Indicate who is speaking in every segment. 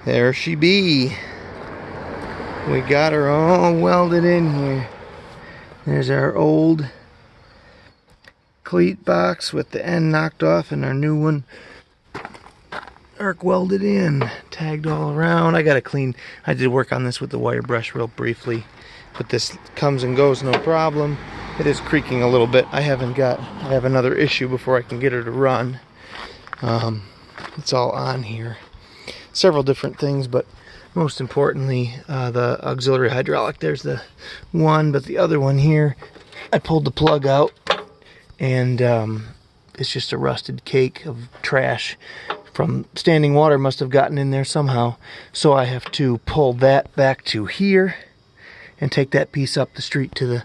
Speaker 1: There she be. We got her all welded in here. There's our old cleat box with the end knocked off and our new one arc welded in, tagged all around. I did work on this with the wire brush real briefly, but this comes and goes no problem. It is creaking a little bit. I have another issue before I can get her to run. It's all on here. Several different things, but most importantly, the auxiliary hydraulic. There's the one, but the other one here, I pulled the plug out, and it's just a rusted cake of trash from standing water. Must have gotten in there somehow. So I have to pull that back to here and take that piece up the street to the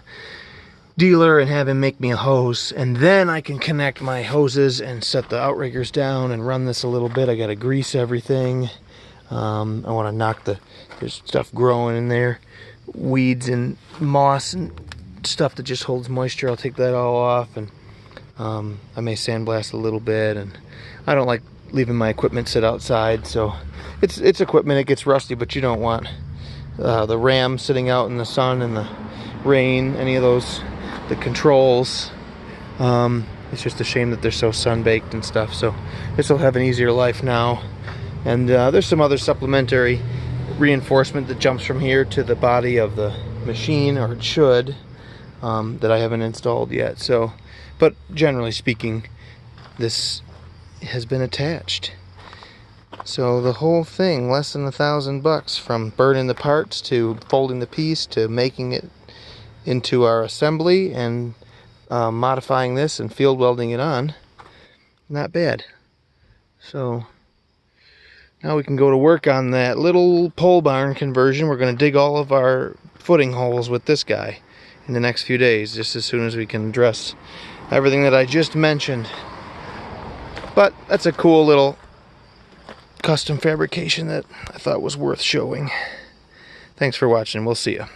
Speaker 1: dealer and have him make me a hose, and then I can connect my hoses and set the outriggers down and run this a little bit. I gotta grease everything. I want to knock there's stuff growing in there, weeds and moss and stuff that just holds moisture. I'll take that all off, and I may sandblast a little bit. And I don't like leaving my equipment sit outside, so it's equipment. It gets rusty, but you don't want the ram sitting out in the sun and the rain, any of those, the controls. It's just a shame that they're so sun-baked and stuff. So this will have an easier life now. And there's some other supplementary reinforcement that jumps from here to the body of the machine, or it should, that I haven't installed yet. So, but generally speaking, this has been attached. So the whole thing, less than $1,000, from burning the parts to folding the piece to making it into our assembly and modifying this and field welding it on. Not bad. So now we can go to work on that little pole barn conversion. We're going to dig all of our footing holes with this guy in the next few days, just as soon as we can address everything that I just mentioned. But that's a cool little custom fabrication that I thought was worth showing. Thanks for watching. We'll see you.